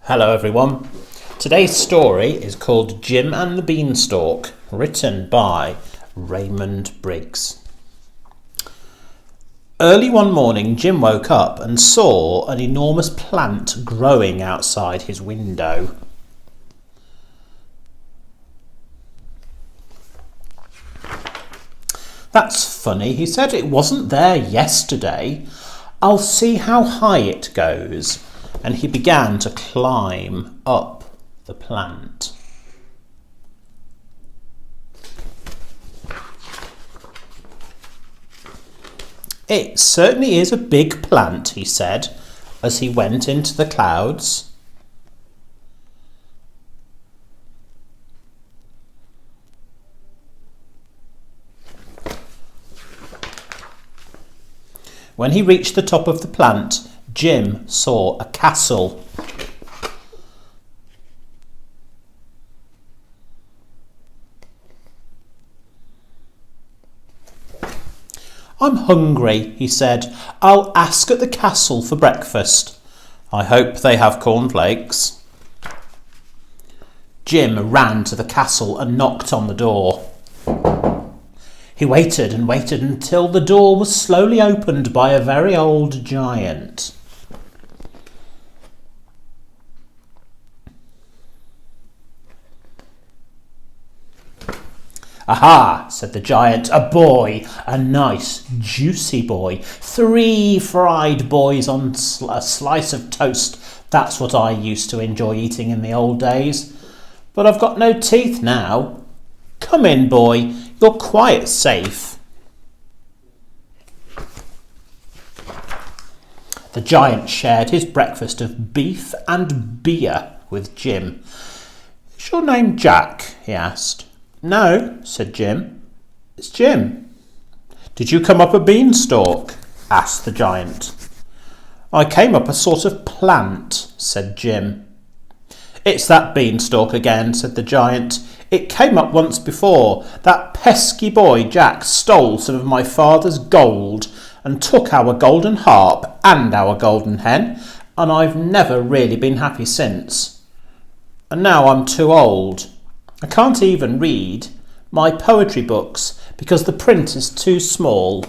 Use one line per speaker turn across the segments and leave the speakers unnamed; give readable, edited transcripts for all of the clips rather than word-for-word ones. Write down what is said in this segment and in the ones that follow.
Hello everyone. Today's story is called Jim and the Beanstalk, written by Raymond Briggs. Early one morning, Jim woke up and saw an enormous plant growing outside his window. That's funny, he said. It wasn't there yesterday. I'll see how high it goes. And he began to climb up the plant. It certainly is a big plant, he said, as he went into the clouds. When he reached the top of the plant, Jim saw a castle. I'm hungry, he said. I'll ask at the castle for breakfast. I hope they have cornflakes. Jim ran to the castle and knocked on the door. He waited and waited until the door was slowly opened by a very old giant. Aha, said the giant, a boy, a nice, juicy boy. 3 fried boys on a slice of toast. That's what I used to enjoy eating in the old days. But I've got no teeth now. Come in, boy, you're quite safe. The giant shared his breakfast of beef and beer with Jim. Is your name Jack? He asked. No, said Jim. It's Jim. Did you come up a beanstalk? Asked the giant. I came up a sort of plant, said Jim. It's that beanstalk again, said the giant. It came up once before. That pesky boy Jack stole some of my father's gold and took our golden harp and our golden hen, and I've never really been happy since. And now I'm too old. I can't even read my poetry books because the print is too small.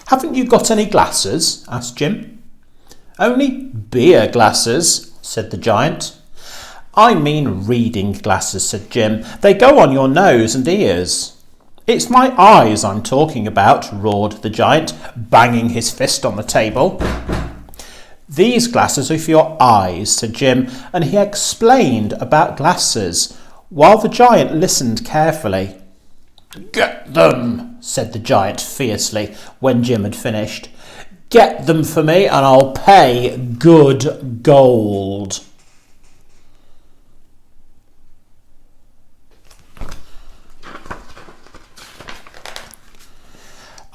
Haven't you got any glasses? Asked Jim. Only beer glasses, said the giant. I mean reading glasses, said Jim. They go on your nose and ears. It's my eyes I'm talking about, roared the giant, banging his fist on the table. These glasses are for your eyes, said Jim, and he explained about glasses, while the giant listened carefully. Get them, said the giant fiercely, when Jim had finished. Get them for me, and I'll pay good gold.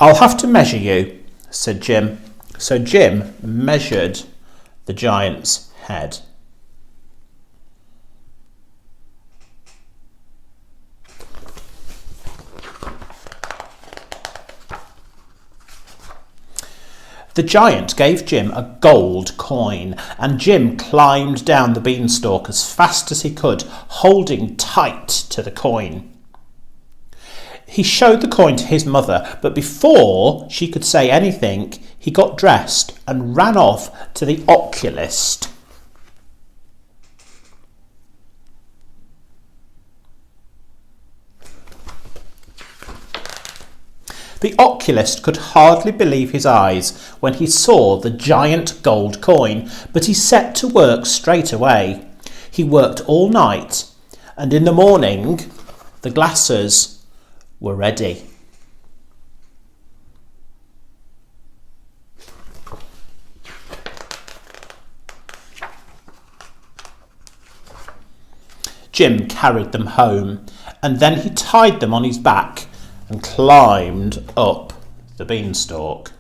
I'll have to measure you, said Jim. So Jim measured the giant's head. The giant gave Jim a gold coin, and Jim climbed down the beanstalk as fast as he could, holding tight to the coin. He showed the coin to his mother, but before she could say anything, he got dressed and ran off to the oculist. The oculist could hardly believe his eyes when he saw the giant gold coin, but he set to work straight away. He worked all night, and in the morning the glasses were ready. Jim carried them home, and then he tied them on his back and climbed up the beanstalk.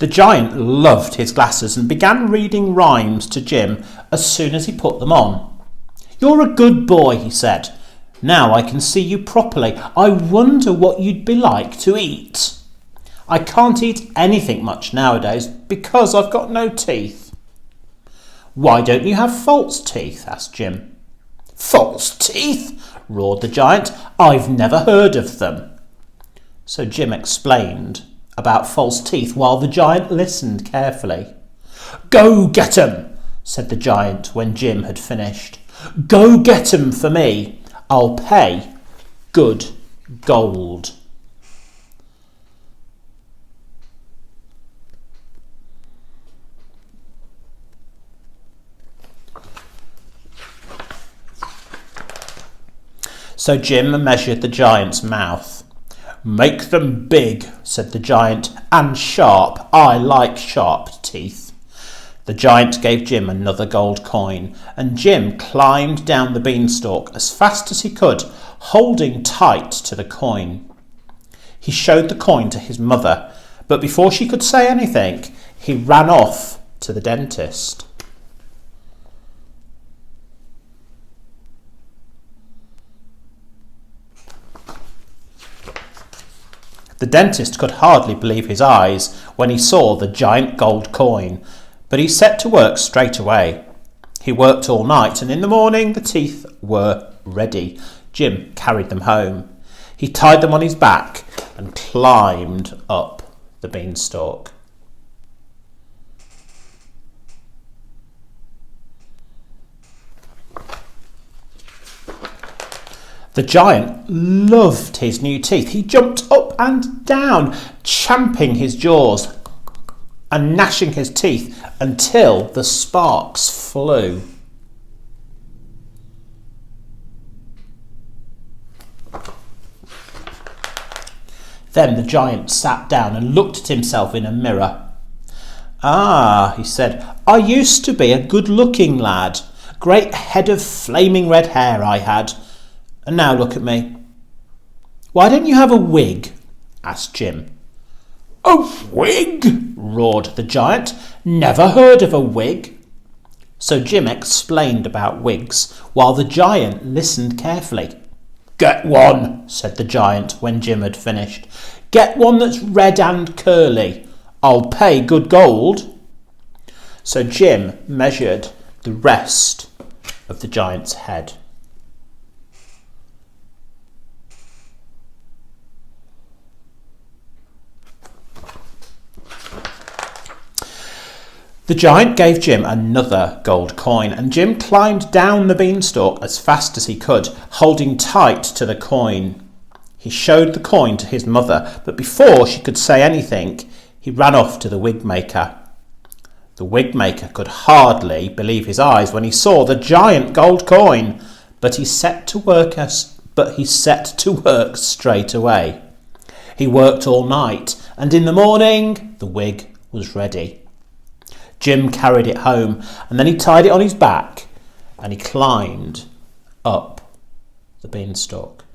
The giant loved his glasses and began reading rhymes to Jim as soon as he put them on. "You're a good boy," he said. "Now I can see you properly. I wonder what you'd be like to eat. I can't eat anything much nowadays because I've got no teeth." "Why don't you have false teeth?" asked Jim. "False teeth?" roared the giant. "I've never heard of them." So Jim explained about false teeth while the giant listened carefully. "Go get 'em," said the giant when Jim had finished. "Go get 'em for me. I'll pay good gold." So Jim measured the giant's mouth. "Make them big," said the giant, "and sharp. I like sharp teeth." The giant gave Jim another gold coin, and Jim climbed down the beanstalk as fast as he could, holding tight to the coin. He showed the coin to his mother, but before she could say anything, he ran off to the dentist. The dentist could hardly believe his eyes when he saw the giant gold coin, but he set to work straight away. He worked all night, and in the morning the teeth were ready. Jim carried them home. He tied them on his back and climbed up the beanstalk. The giant loved his new teeth. He jumped up and down, champing his jaws and gnashing his teeth until the sparks flew. Then the giant sat down and looked at himself in a mirror. "Ah," he said, "I used to be a good-looking lad. Great head of flaming red hair I had. And now look at me." "Why don't you have a wig?" asked Jim. "A wig?" roared the giant. "Never heard of a wig." So Jim explained about wigs, while the giant listened carefully. "Get one," said the giant when Jim had finished. "Get one that's red and curly. I'll pay good gold." So Jim measured the rest of the giant's head. The giant gave Jim another gold coin, and Jim climbed down the beanstalk as fast as he could, holding tight to the coin. He showed the coin to his mother, but before she could say anything, he ran off to the wig maker. The wig maker could hardly believe his eyes when he saw the giant gold coin, but he set to work straight away. He worked all night, and in the morning the wig was ready. Jim carried it home, and then he tied it on his back, and he climbed up the beanstalk.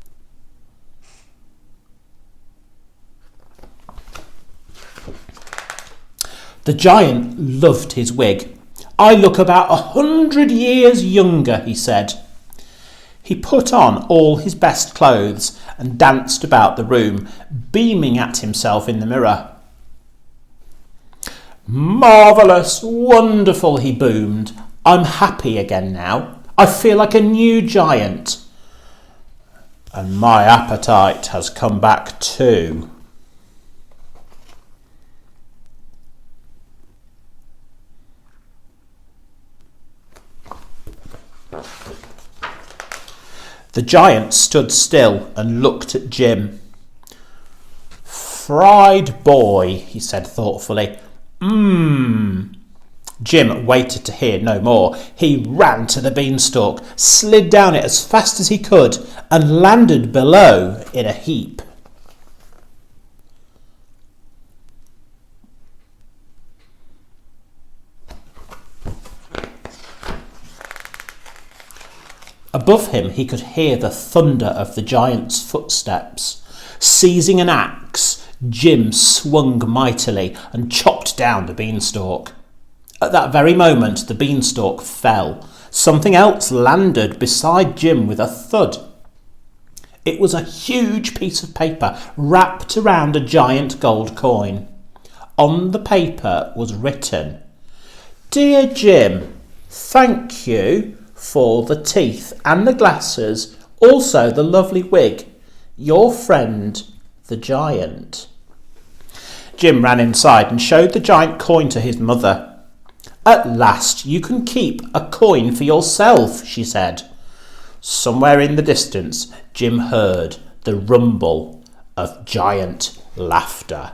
The giant loved his wig. "I look about 100 years younger," he said. He put on all his best clothes and danced about the room, beaming at himself in the mirror. "Marvellous, wonderful," he boomed. "I'm happy again now. I feel like a new giant. And my appetite has come back too." The giant stood still and looked at Jim. "Fried boy," he said thoughtfully. Jim waited to hear no more. He ran to the beanstalk, slid down it as fast as he could, and landed below in a heap. Above him he could hear the thunder of the giant's footsteps. Seizing an axe, Jim swung mightily and chopped down the beanstalk. At that very moment, the beanstalk fell. Something else landed beside Jim with a thud. It was a huge piece of paper wrapped around a giant gold coin. On the paper was written, "Dear Jim, thank you for the teeth and the glasses, also the lovely wig. Your friend, the giant." Jim ran inside and showed the giant coin to his mother. "At last you can keep a coin for yourself," she said. Somewhere in the distance, Jim heard the rumble of giant laughter.